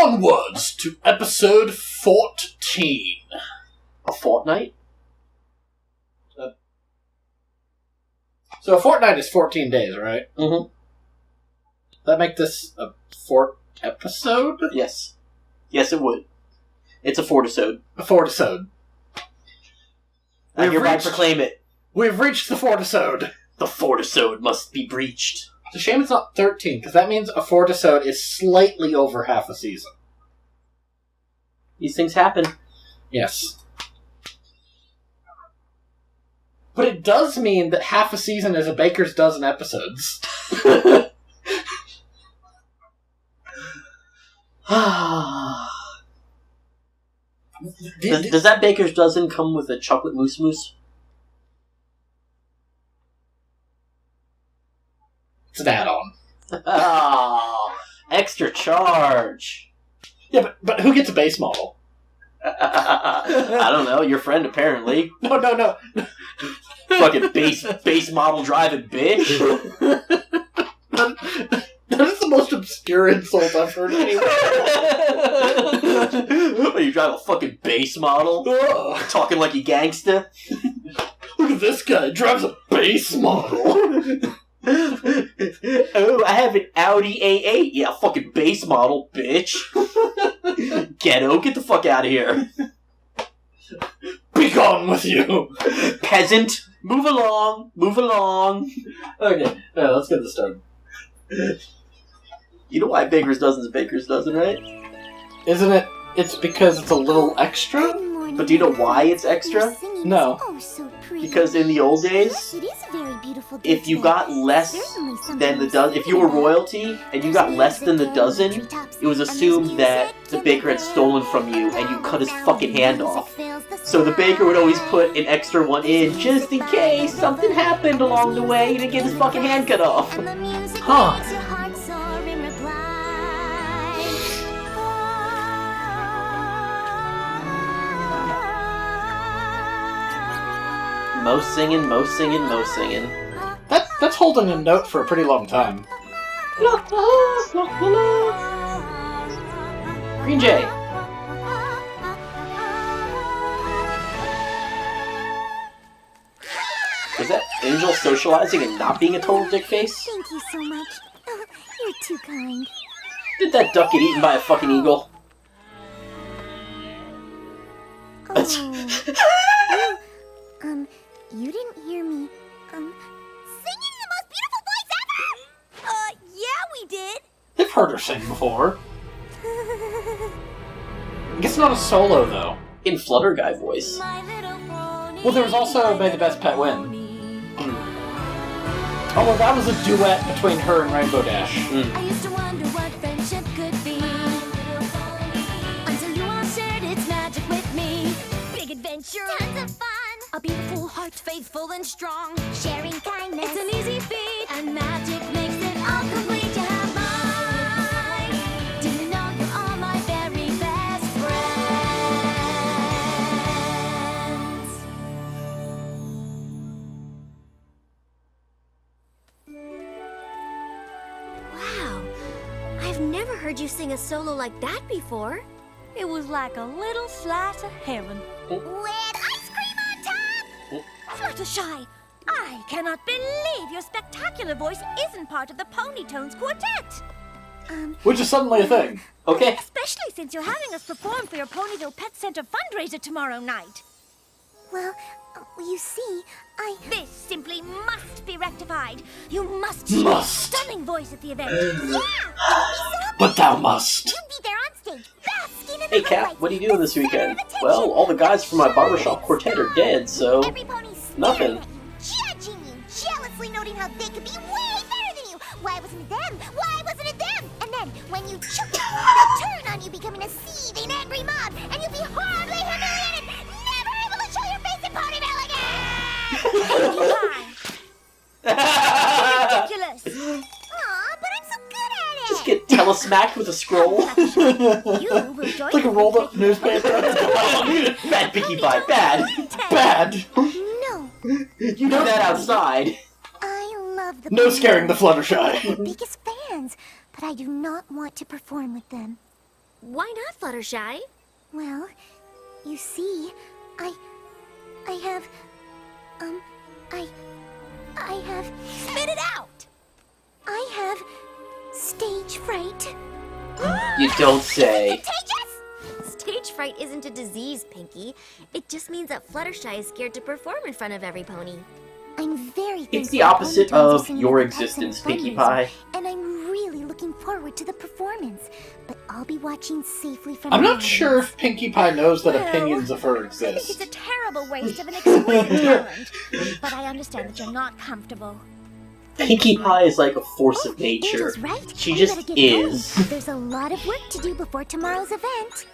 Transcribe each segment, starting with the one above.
Onwards to episode 14. A fortnight? So a fortnight is 14 days, right? Mm-hmm. That make this a 4th episode? Yes. Yes, it would. It's a fortisode. A fortisode. I hereby proclaim it. We've reached the fortisode. The fortisode must be breached. It's a shame it's not 13, because that means a fortisode is slightly over half a season. These things happen. Yes. But it does mean that half a season is a baker's dozen episodes. Does that baker's dozen come with a chocolate mousse mousse? It's an add-on. Oh, extra charge. Yeah, but who gets a base model? I don't know. Your friend, apparently. No. Fucking base model driving bitch. That is the most obscure insult I've heard anywhere. What, you drive a fucking base model? Talking like you gangsta? Look at this guy, drives a base model. Oh, I have an Audi A8. Yeah, fucking base model, bitch. Ghetto, get the fuck out of here. Be gone with you. Peasant, move along. Okay, let's get this started. You know why Baker's Dozen's a Baker's Dozen, right? Isn't it? It's because it's a little extra? But do you know why it's extra? No. Because in the old days, if you got less than the dozen, if you were royalty and you got less than the dozen, it was assumed that the baker had stolen from you and you cut his fucking hand off. So the baker would always put an extra one in just in case something happened along the way. He didn't get his fucking hand cut off. Huh. Most singing. That's holding a note for a pretty long time. Green Jay. Is that Angel socializing and not being a total dick face? Thank you so much. You're too kind. Did that duck get eaten by a fucking eagle? You didn't hear me, singing the most beautiful voice ever! Yeah, we did! They've heard her sing before. I guess not a solo, though. In Flutter Guy voice. Well, there was also May the Best Pet Win. Oh, well, that was a duet between her and Rainbow Dash. I used to wonder what friendship could be, until you all shared its magic with me. Big adventure, tons of fun, a beautiful heart, faithful and strong, sharing kindness, it's an easy feat, and magic makes it all complete. You have mine. Do you know you're all my very best friends? Wow, I've never heard you sing a solo like that before. It was like a little slice of heaven. With ice cream on top! Fluttershy, I cannot believe your spectacular voice isn't part of the Ponytones Quartet. Which is suddenly a thing. Okay. Especially since you're having us perform for your Ponyville Pet Center fundraiser tomorrow night. Well, you see, This simply must be rectified. You must Must. show a stunning voice at the event. Yeah! But thou must. You'll be there on stage, basking in Hey, the Cap, highlights, what are you doing this the center weekend? of attention. Well, all the guys from my barbershop quartet are dead, so... Every pony's staring nothing. at you, judging you, jealously noting how they could be way better than you. Why wasn't it them? Why wasn't it them? And then, when you choke, they'll turn on you, becoming a seething, angry mob, and you'll be horribly humiliated, never able to show your face in Ponyville again! Ridiculous. Aw, but I'm so good at it! Just get telesmacked with a scroll. You will join Like a rolled up newspaper. Bad Pinkie Pie, bad. Bad. No, You do that outside. I love the No Ponyville. scaring the Fluttershy. Biggest fans, but I do not want to perform with them. Why not, Fluttershy? Well, you see, I have, I have... Spit it out! I have stage fright. You don't say. Stage fright isn't a disease, Pinky. It just means that Fluttershy is scared to perform in front of everybody. I'm very thankful. It's the opposite Pony Tones are of singing your at the Pets existence, and Pinkie Fundraiser, Pie. And I'm really looking forward to the performance. But I'll be watching safely from I'm the not sure if Pinkie Pie knows that Well, opinions of her I think it's exist. a terrible waste of an exquisite talent. But I understand that you're not comfortable. Pinkie Pie is like a force of Oh, nature. Angel's right. She We just better get going. is. There's a lot of work to do before tomorrow's event.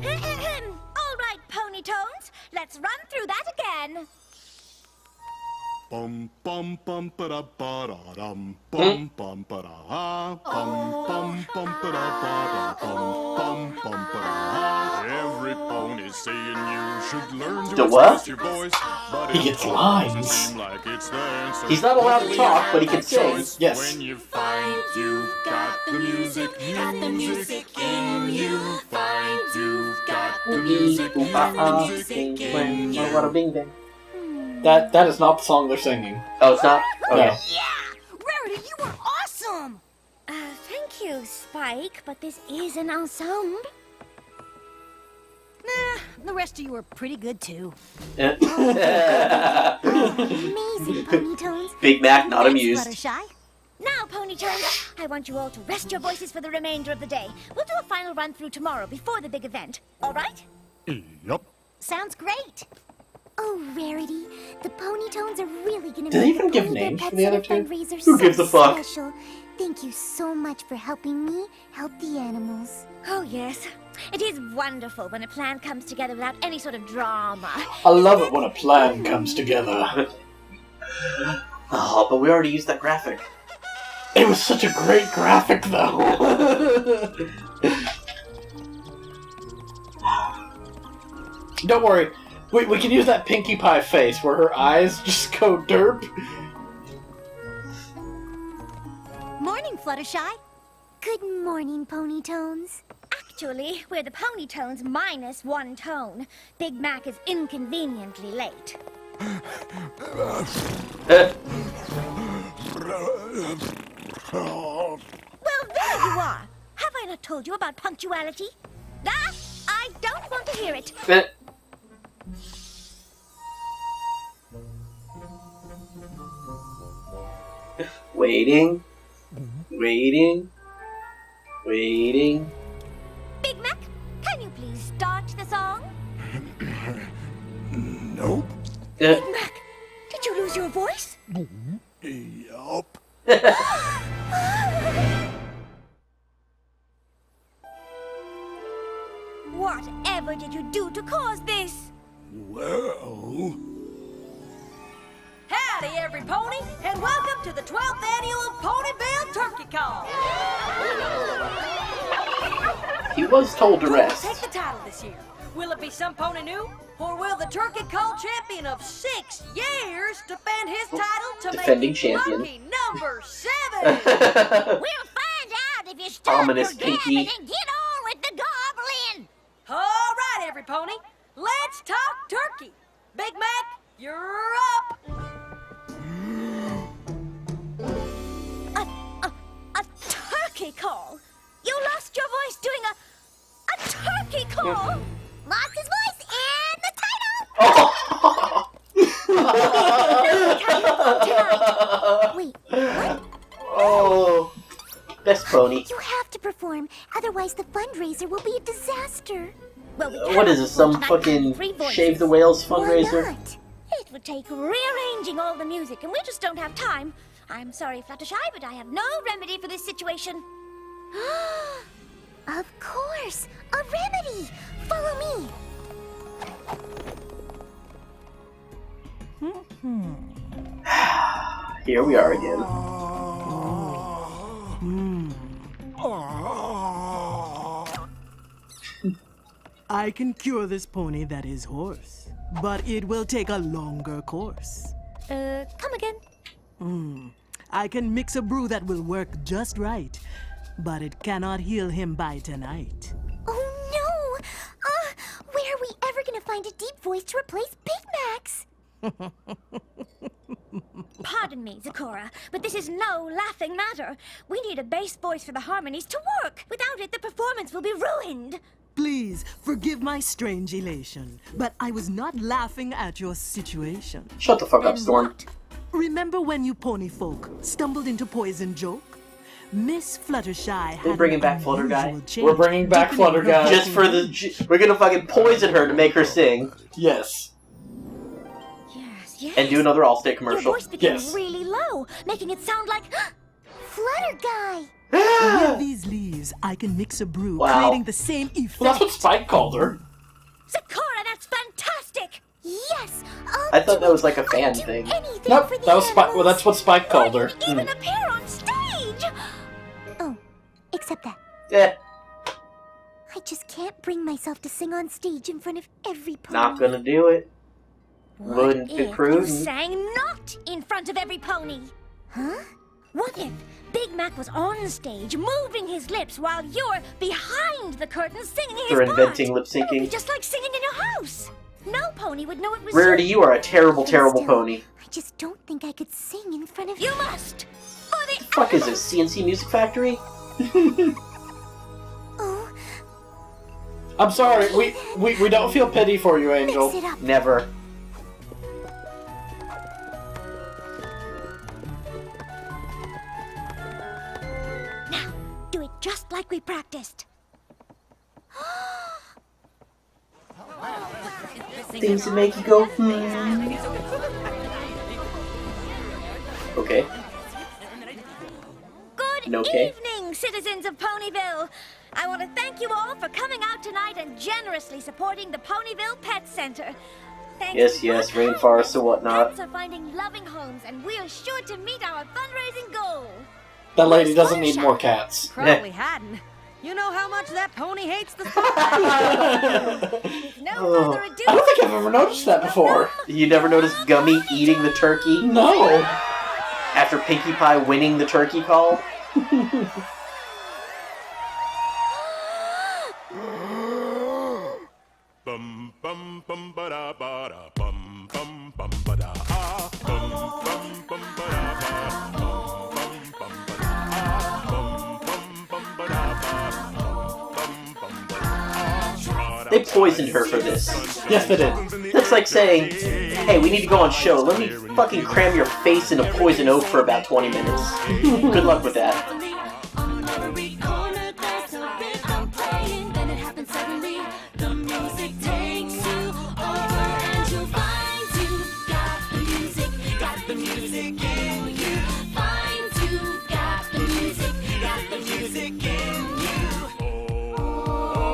All right, Pony Tones, let's run through that again. Bum bum bum ba da ba da dum bum bum ba da ha bum bum bum ba da ba da bum bum bum ba da ha. Every pony's saying you should learn to The what? express your voice, but He it gets don't lines. seem like it's the answer. He's not allowed to When talk, you but he have can sing. choice, Yes. When you find you've got the music in you, find you've got the music in you. What a bing bang. That is not the song they're singing. Oh, it's not? Okay. Rarity, you were awesome! Thank you, Spike, but this is an ensemble. Nah, the rest of you are pretty good too. Amazing, Pony Tones. Big Mac not Thanks, amused. Fluttershy. Now, Pony Tones, I want you all to rest your voices for the remainder of the day. We'll do a final run through tomorrow before the big event. All right? Yup. Sounds great. Oh, Rarity, the Pony Tones are really gonna Do they make even the give Pony Bear names for Pet the Center other two? fundraiser Who so gives a fuck? special. Thank you so much for helping me help the animals. Oh, yes. It is wonderful when a plan comes together without any sort of drama. I love it when a plan comes together. Oh, but we already used that graphic. It was such a great graphic, though. Don't worry. We can use that Pinkie Pie face where her eyes just go derp. Morning, Fluttershy. Good morning, Pony Tones. Actually, we're the Pony Tones minus one tone. Big Mac is inconveniently late. Well, there you are. Have I not told you about punctuality? Ah, I don't want to hear it. Waiting. Big Mac, can you please start the song? Nope. Big Mac, did you lose your voice? Yup. Whatever did you do to cause this? Well. Howdy, every pony, and welcome to the 12th annual Ponyville Turkey Call. He was told to Who will rest. take the title this year? Will it be some pony new, or will the Turkey Call champion of 6 years defend his title to Defending make champion. lucky number 7? We'll find out if you stop Ominous your Pinky. gabbing and get on with the gobbling. All right, every pony, let's talk turkey. Big Mac, you're up. A turkey call? You lost your voice doing a turkey call? Lost his voice and the title? Wait, what? Oh, best pony. You have to perform, otherwise the fundraiser will be a disaster. Well, we What cannot is this, some perform tonight fucking with 3 voices. Shave the Whales Why fundraiser? not? It would take rearranging all the music, and we just don't have time. I'm sorry, Fluttershy, but I have no remedy for this situation. Of course, a remedy. Follow me. Here we are again. I can cure this pony that is hoarse, but it will take a longer course. Come again. I can mix a brew that will work just right, but it cannot heal him by tonight. Oh no! Where are we ever gonna find a deep voice to replace Big Mac's? Pardon me, Zakora, but this is no laughing matter. We need a bass voice for the harmonies to work. Without it, the performance will be ruined. Please forgive my strange elation, but I was not laughing at your situation. Shut the fuck up, Then Storm. what? Remember when you pony folk stumbled into Poison Joke? Miss Fluttershy had We're bringing an back Flutter Guy. unusual change, We're bringing back deepening Flutter her Guy. Just for the... We're gonna fucking poison her to make her sing. Yes. Yes. And do another Allstate Your commercial. voice became Yes. really low, making it sound like... Flutter Guy! With these leaves, I can mix a brew, Wow. creating the same effect. Well, that's what Spike called her. Zakora, that's fantastic! Yes! I thought that was like a fan I'll do thing. anything Nope, for the that was Spike. Well, animals. that's what Spike called her. Even appear on stage! Oh, except that. Eh, I just can't bring myself to sing on stage in front of every pony. not gonna do it. What Wouldn't be if you prudent. sang not in front of every pony? Huh? What if Big Mac was on stage, moving his lips while you're behind the curtain singing his They're part? inventing lip It would be syncing. just like singing in your house. No pony would know it was Rarity, you are a terrible, But terrible still, pony. I just don't think I could sing in front of You must! For the Fuck is this, CNC Music Factory? Oh, I'm sorry, we don't feel pity for you, mix Angel. it up. Never. Now, do it just like we practiced. Things that make you go, Okay. Good Okay. evening, citizens of Ponyville. I want to thank you all for coming out tonight and generously supporting the Ponyville Pet Center. Thanks Yes, to yes, your rainforests and kindness, whatnot. Pets are finding loving homes, and we are sure to meet our fundraising goal. That lady doesn't need more cats. Probably hadn't. You know how much that pony hates the spotlight. With no Oh. further ado, I don't think I've ever noticed that before. You never noticed Gummy eating the turkey No. after Pinkie Pie winning the turkey call? Bum bum bum ba da ba da bum bum bum ba da ah bum bum bum ba da ba bum bum bum ba da ah bum bum bum ba da ba bum bum ba da ah. They poisoned her for this. Yes, they did. That's like saying, hey, we need to go on show. Let me fucking cram your face in a poison oak for about 20 minutes. Good luck with that.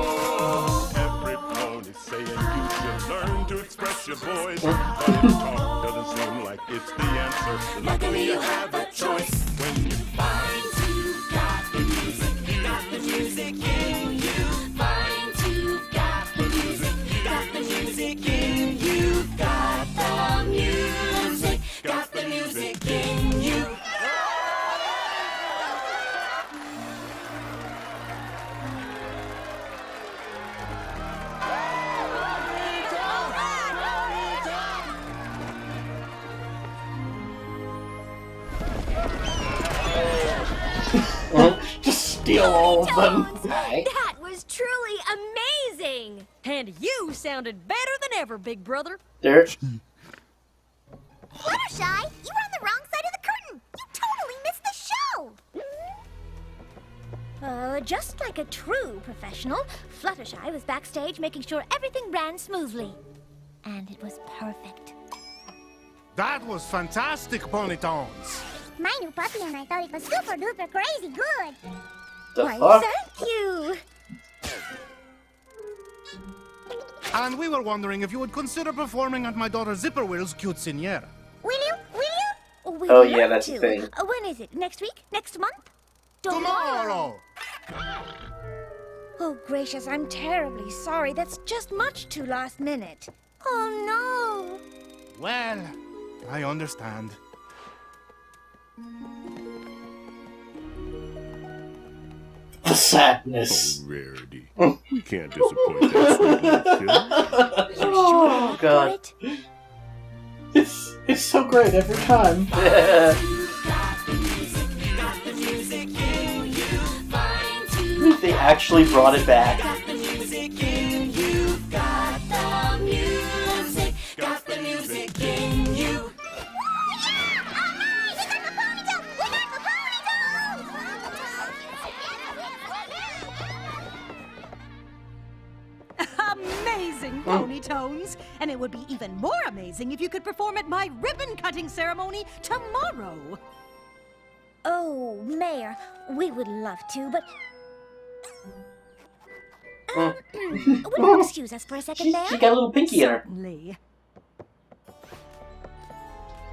Every pony saying you should learn to express your voice. But talk doesn't seem like it's the answer. Luckily you have a choice when you find you've got the music, got the music in you. Find you've got the music, got the music in you. Got the music, got the music in you. Just steal all of them. that was truly amazing! And you sounded better than ever, big brother. There. Fluttershy, you were on the wrong side of the curtain. You totally missed the show. Just like a true professional, Fluttershy was backstage making sure everything ran smoothly. And it was perfect. That was fantastic, Ponytones. My new puppy and I thought it was super duper crazy good. The Why, fuck? thank you! And we were wondering if you would consider performing at my daughter Zipperwill's quinceañera. Will you? Will you? We'd Oh, yeah, love that's to. the thing. When is it? Next week? Next month? Tomorrow! Oh, gracious, I'm terribly sorry. That's just much too last minute. Oh Well, I understand. The sadness. Rarity. We can't disappoint that sweet little kid. Oh, God. It's so great every time. They actually brought it back. Amazing, Pony Tones! And it would be even more amazing if you could perform at my ribbon-cutting ceremony tomorrow! Oh, Mayor, we would love to, but... would you excuse us for a second, Mayor? She got a little pinky in her. Certainly.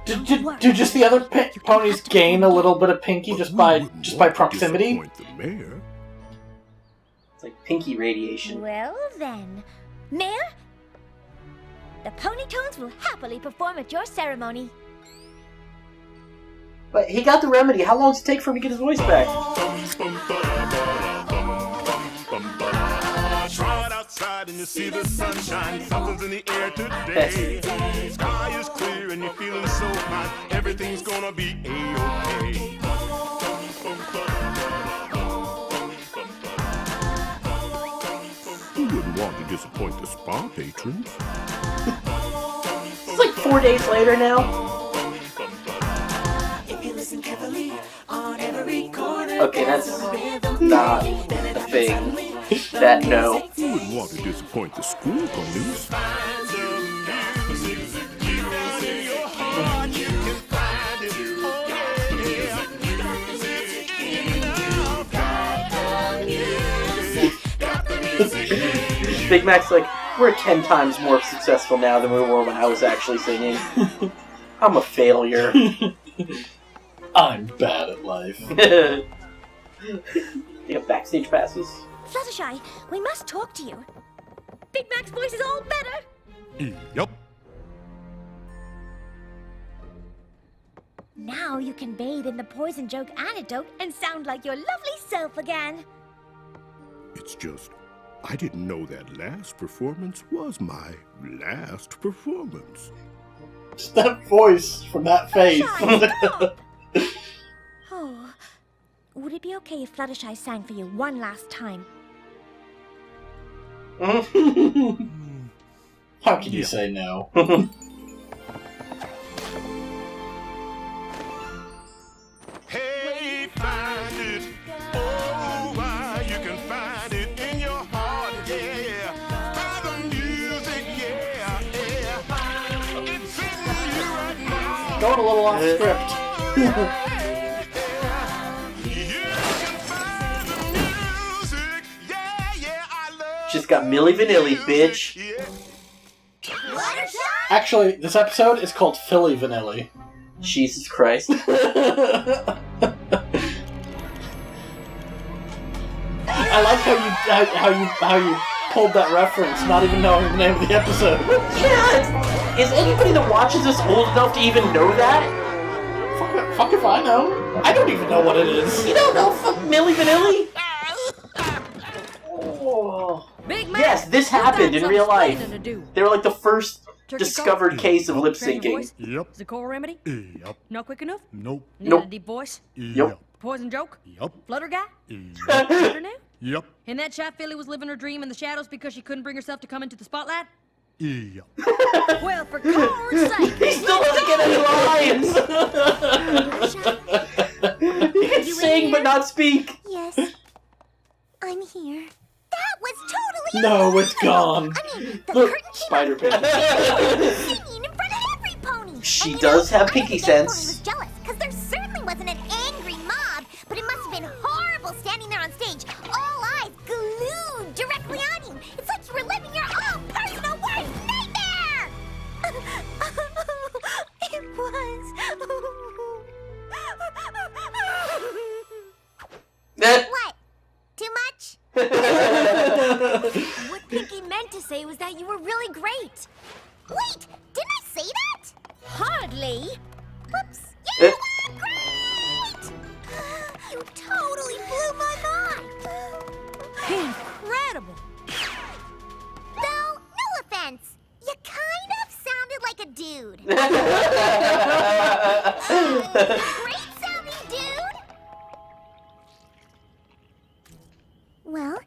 Do just the other ponies gain a little bit of pinky just by proximity? Disappoint the mayor. It's like pinky radiation. Well, then. Mayor? The Pony Tones will happily perform at your ceremony. But he got the remedy. How long does it take for him to get his voice back? Try it outside and you see the sunshine. Something's in the air today. Sky is clear and you're feeling so fine. Everything's gonna be A-OK. Who wouldn't want to disappoint the spa patrons? It's like 4 days later now. Okay, that's not a thing. That no. Who wouldn't want to disappoint the school ponies? Big Mac's like, we're 10 times more successful now than we were when I was actually singing. I'm a failure. I'm bad at life. You have backstage passes? Fluttershy, we must talk to you. Big Mac's voice is all better. Yup. Now you can bathe in the poison joke antidote and sound like your lovely self again. It's just, I didn't know that last performance was my last performance. Just that voice from that face. Stop. Oh, would it be okay if Fluttershy sang for you one last time? How can you say no? Hey, find it. Oh, why you can find it in your heart, yeah. Find the music, yeah, yeah. It's in you right now. Going a little off script. You can find the music, yeah, yeah. I love Just got Milli Vanilli, bitch. yeah. Actually, this episode is called Philly Vanilli. Jesus Christ. I like how you pulled that reference, not even knowing the name of the episode. Yeah, is anybody that watches this old enough to even know that? Fuck if I know. I don't even know what it is. You don't know fuck Milli Vanilli? Oh. Big Mac, Yes, this you got happened in some real life. explaining to do. They were like the first Turkey discovered call? case of lip Train your syncing. voice? Yep. Is it core remedy? Yep. Not quick enough? Nope. Need Nope. a deep voice? Yep. Poison joke? Yep. Flutter guy? Yep. Flutter now? Yep. And that shot filly was living her dream in the shadows because she couldn't bring herself to come into the spotlight? Yep. Well, for corn's sake! He still doesn't get any lines! He can sing but not speak! Yes. I'm here. That was totally No, it's gone. I mean, the Look, curtain spider pig. singing in front of every pony. She And does have I pinky think that pony sense. was jealous, because there certainly wasn't an angry mob, but it must have been horrible standing there on stage, all eyes glued directly on you. It's like you were living your own personal worst nightmare. It was. What? Too much? great. Wait, didn't I say that? Hardly. Whoops. You look great! You totally blew my mind. Incredible. Though, no offense, you kind of sounded like a dude. Great sounding dude! Well,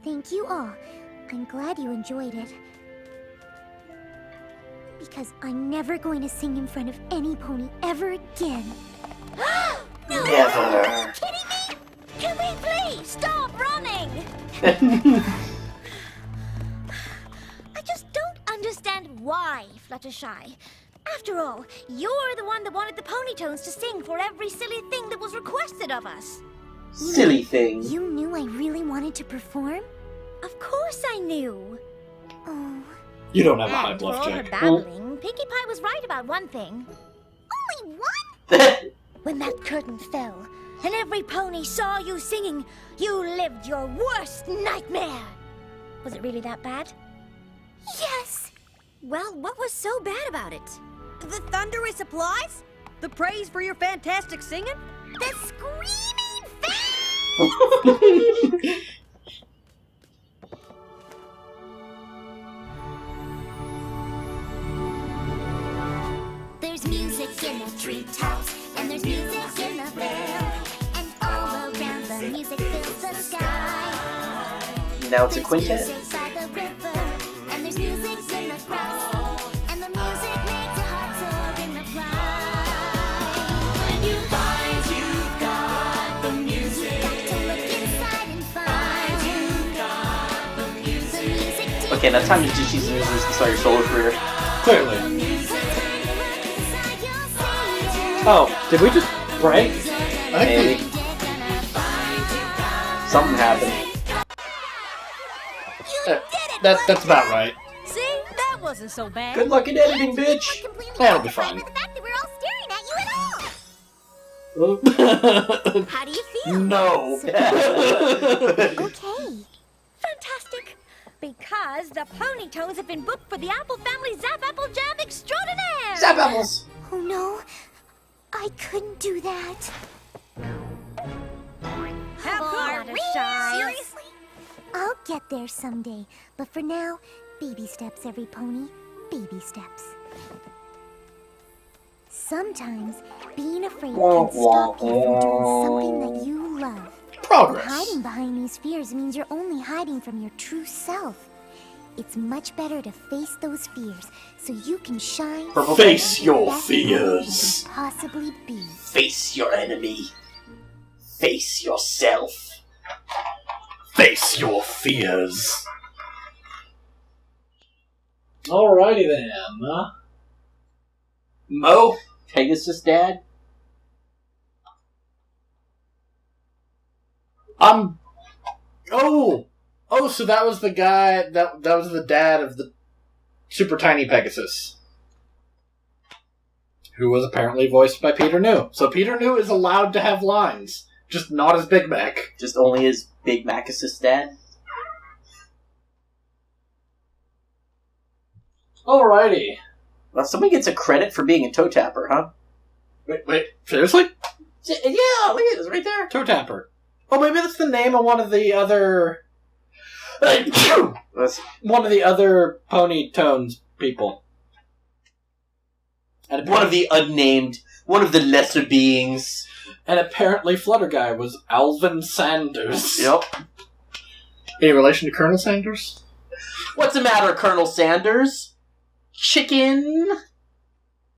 thank you all. I'm glad you enjoyed it. Because I'm never going to sing in front of any pony ever again. No! Never. Are you kidding me? Can we please stop running? I just don't understand why, Fluttershy. After all, you're the one that wanted the Ponytones to sing for every silly thing that was requested of us. Silly thing. You knew I really wanted to perform? Of course I knew. Oh. You don't have a high And for bluff all her check. babbling, Pinkie Pie was right about one thing. Only one? When that curtain fell and every pony saw you singing, you lived your worst nightmare. Was it really that bad? Yes! Well, what was so bad about it? The thunderous applause? The praise for your fantastic singing? The screaming fans! There's music in the treetops, and there's music in the vale, and all around the music fills the sky. Now it's a There's quintet. music by the river, and there's music in the grass, and the music makes your heart soar in the pride. When you find you've got the music, you've got to look inside and find you've got the music. Okay, now time to ditch these losers and start your solo career. Clearly. Oh, did we just break? Maybe. Something happened. That's about right. See? That wasn't so bad. Good luck in editing, bitch! That'll be fine. The fact that we're all staring at you at all. How do you feel? No. Okay. Fantastic! Because the Ponytones have been booked for the Apple Family Zap Apple Jam Extraordinaire! Zap apples! Oh no, I couldn't do that. How Fluttershy. Fluttershy. Seriously? I'll get there someday, but for now, baby steps, every pony. Baby steps. Sometimes being afraid can stop you from doing something that you love. Progress. Hiding behind these fears means you're only hiding from your true self. It's much better to face those fears so you can shine. Face the your best pony you fears. can possibly be. Face your enemy. Face yourself. Face your fears. Alrighty then. Mo? Pegasus Dad? Oh, so that was the guy, that was the dad of the super tiny Pegasus. Who was apparently voiced by Peter New. So Peter New is allowed to have lines, just not as Big Mac. Just only as Big Macasus Dad? Alrighty. Well, somebody gets a credit for being a toe tapper, huh? Wait, seriously? Yeah, look at it, it's right there. Toe Tapper. Oh, maybe that's the name of one of the other... one of the other Pony Tones people. And One of the unnamed, one of the lesser beings. And apparently Flutter Guy was Alvin Sanders. Yep. Any relation to Colonel Sanders? What's the matter, Colonel Sanders? Chicken?